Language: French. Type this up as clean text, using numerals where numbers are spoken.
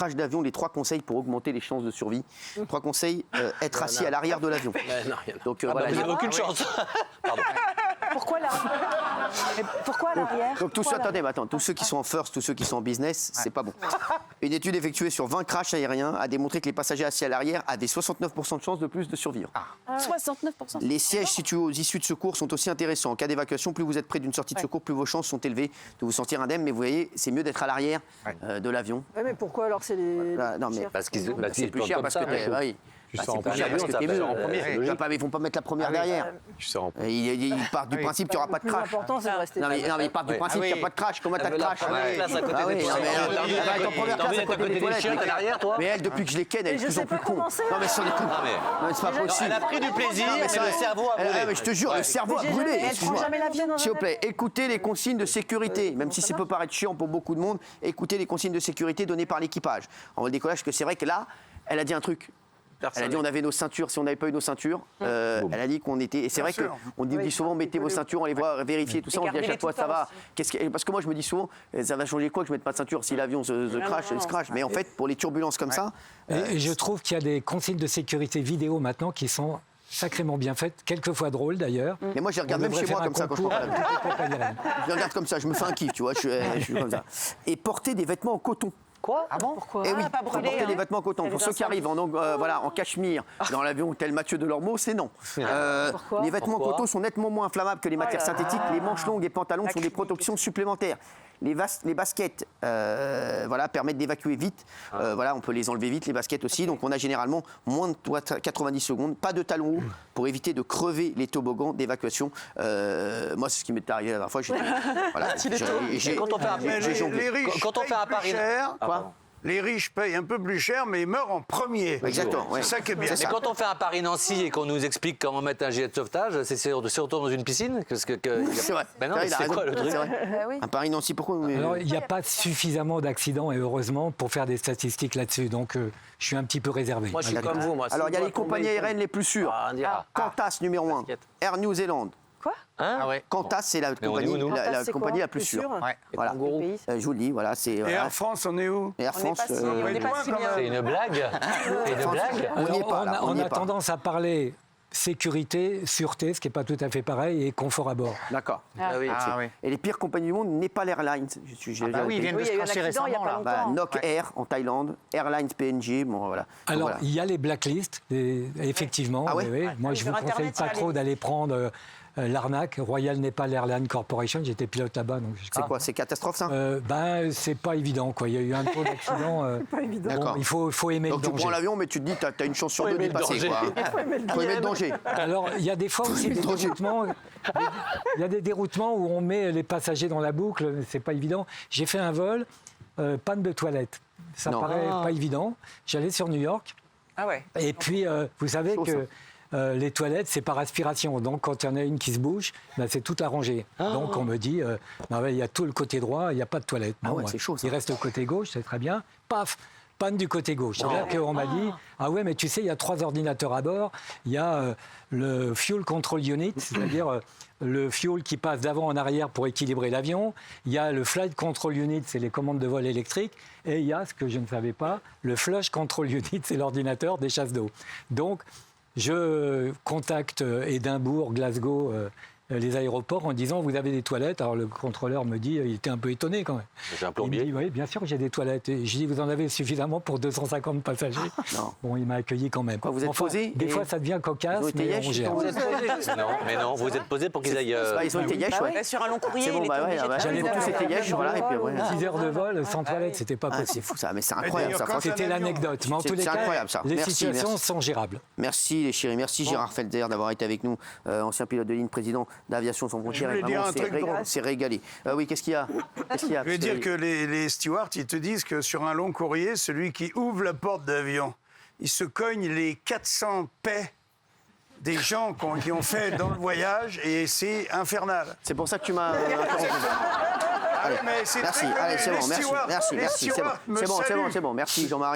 crash d'avion, les 3 conseils pour augmenter les chances de survie. 3 conseils, être assis à l'arrière de l'avion. Donc vous n'avez aucune chance. Pardon. Pourquoi à l'arrière? Donc tous ceux qui sont en first, tous ceux qui sont en business, c'est pas bon. Une étude effectuée sur 20 crashs aériens a démontré que les passagers assis à l'arrière avaient 69% de chances de plus de survivre. 69%. Les sièges situés aux issues de secours sont aussi intéressants. En cas d'évacuation, plus vous êtes près d'une sortie de secours, plus vos chances sont élevées de vous sentir indemne. Mais vous voyez, c'est mieux d'être à l'arrière de l'avion. Ouais, mais pourquoi alors c'est les... Non, mais Parce qu'ils c'est plus cher parce que oui. Tu sors en c'est plus cher parce que t'es mieux. en premier. Ils vont pas mettre la première derrière. Tu sors en premier. Ils partent du principe qu'il n'y aura pas de Le plus crash. important, c'est de rester... Non, mais ils partent du principe qu'il n'y a pas de crash. Comment t'as de crash? classe à côté Ah oui, des non, mais elle va être en première classe à côté des toilettes. chiens, t'es derrière, toi. Mais elle, depuis que je les ken, elle est de plus en plus con. Non, mais sans les coups. mais- Non, c'est pas possible. Elle a pris du plaisir, Non, mais mais c'est le vrai. cerveau a brûlé. Mais je te jure, le cerveau a brûlé. Elle prend Excuse-moi. jamais l'avion dans un S'il vous plaît, écoutez les consignes de sécurité. Même si ça peut paraître chiant pour beaucoup de monde, écoutez les consignes de sécurité données par l'équipage. En vol décollage, que c'est vrai que là, elle a dit un truc. Elle a dit on avait nos ceintures, si on n'avait pas eu nos ceintures, elle a dit qu'on était... Et c'est vrai qu'on dit souvent mettez vos ceintures, on les voit vérifier, tout ça, on dit à chaque fois ça va. Parce que moi je me dis souvent, ça va changer quoi que je mette pas de ceinture si l'avion se crash, il se crash. Mais en fait, pour les turbulences comme ça... Et je trouve qu'il y a des consignes de sécurité vidéo maintenant qui sont sacrément bien faites, quelquefois drôles d'ailleurs. Mais moi je les regarde même chez moi comme ça quand je prends l'avion. Je les regarde comme ça, je me fais un kiff, tu vois, je suis comme ça. Et porter des vêtements en coton. Quoi? Ah bon? Pourquoi? Eh oui, Pas brûler, porter des vêtements en coton. Pour ceux qui arrivent en cachemire dans l'avion, tel Mathieu Delormeau, c'est non. Pourquoi? Les vêtements en coton sont nettement moins inflammables que les matières synthétiques. Les manches longues et pantalons sont des protections supplémentaires. Les baskets permettent d'évacuer vite. On peut les enlever vite, les baskets aussi. Donc on a généralement moins de 90 secondes. Pas de talons hauts pour éviter de crever les toboggans d'évacuation. Moi, c'est ce qui m'est arrivé la dernière fois. Quand on fait un pari... Les riches payent un peu plus cher, mais ils meurent en premier. Exactement. C'est ça qui est bien. Mais quand on fait un Paris-Nancy et qu'on nous explique comment mettre un gilet de sauvetage, c'est se retourner dans une piscine C'est vrai. Ben non, mais c'est quoi le truc? Un Paris-Nancy, pourquoi? Alors, il n'y a pas suffisamment d'accidents, et heureusement, pour faire des statistiques là-dessus. Donc, je suis un petit peu réservé. Moi, je suis comme vous. Alors, il y a les compagnies aériennes les plus sûres. Qantas, numéro 1. Air New Zealand. Quoi? Qantas, c'est la compagnie, compagnie la plus sûre. Voilà. Je vous le dis, voilà. Et Air France, on est où? Air France, On n'est pas si bien. C'est une blague. on n'y est pas là. On a tendance à parler sécurité, sûreté, ce qui n'est pas tout à fait pareil, et confort à bord. D'accord. Et les pires compagnies du monde n'est pas l'Airlines. Ils viennent de se crasher récemment, là. Nok Air en Thaïlande, Airlines PNG, bon voilà. Alors, il y a les blacklists, effectivement. Ah ouais? Oui. Moi, je ne vous conseille pas trop d'aller prendre l'arnaque, Royal Nepal Airlines Corporation. J'étais pilote là-bas. C'est quoi? C'est catastrophe, ça? C'est pas évident, quoi. Il y a eu un taux d'accident. Pas évident. D'accord. Il faut aimer Donc le tu danger. prends l'avion, mais tu te dis, t'as une chance sur deux d'y passer, quoi. Faut aimer le danger. Alors, il y a des fois aussi des déroutements. Il y a des déroutements où on met les passagers dans la boucle. C'est pas évident. J'ai fait un vol, panne de toilette. Ça paraît pas évident. J'allais sur New York. Ah ouais. Et puis, vous savez Chaud, que les toilettes, c'est par aspiration. Donc, quand il y en a une qui se bouge, c'est toute la rangée. Donc, on me dit, il y a tout le côté droit, il n'y a pas de toilette. C'est chaud, ça. Il reste le côté gauche, c'est très bien. Paf, panne du côté gauche. C'est-à-dire qu'on m'a dit, mais tu sais, il y a 3 ordinateurs à bord. Il y a le Fuel Control Unit, c'est-à-dire le fuel qui passe d'avant en arrière pour équilibrer l'avion. Il y a le Flight Control Unit, c'est les commandes de vol électriques. Et il y a, ce que je ne savais pas, le Flush Control Unit, c'est l'ordinateur des chasses d'eau. Donc, je contacte Édimbourg, Glasgow, les aéroports en disant vous avez des toilettes. Alors le contrôleur me dit, il était un peu étonné quand même. J'ai un plombier. Il me dit oui, bien sûr j'ai des toilettes. Et je dis vous en avez suffisamment pour 250 passagers. Non. Bon, il m'a accueilli quand même. Quoi, vous êtes posé Des fois ça devient cocasse, mais on gère. Non, vous êtes posé pour qu'ils aillent... Ils ont été yesh, ouais. Sur un long courrier, C'est bon, j'avais tous été yesh, voilà. Et puis, 6 heures de vol sans toilette, c'était pas c'est possible. fou ça, mais c'est incroyable ça. C'était l'anecdote. Mais en tous les cas, incroyable, ça. les Merci, situations merci. sont gérables. Merci les chéris, merci Gérard Felder d'avoir été avec nous, ancien pilote de ligne, président d'Aviation Sans Frontières. Je voulais dire un truc drôle. C'est régalé. Oui, qu'est-ce qu'il y a? Je veux dire que les stewards, ils te disent que sur un long courrier, celui qui ouvre la porte d'avion, il se cogne les 400 paix des gens qui ont fait dans le voyage et c'est infernal. C'est pour ça que tu m'as interrompu. Allez, Mais c'est merci, très allez, c'est connu. bon, Les stewards, merci, les c'est bon, stewards me c'est bon, saluent. c'est bon, merci Jean-Marie.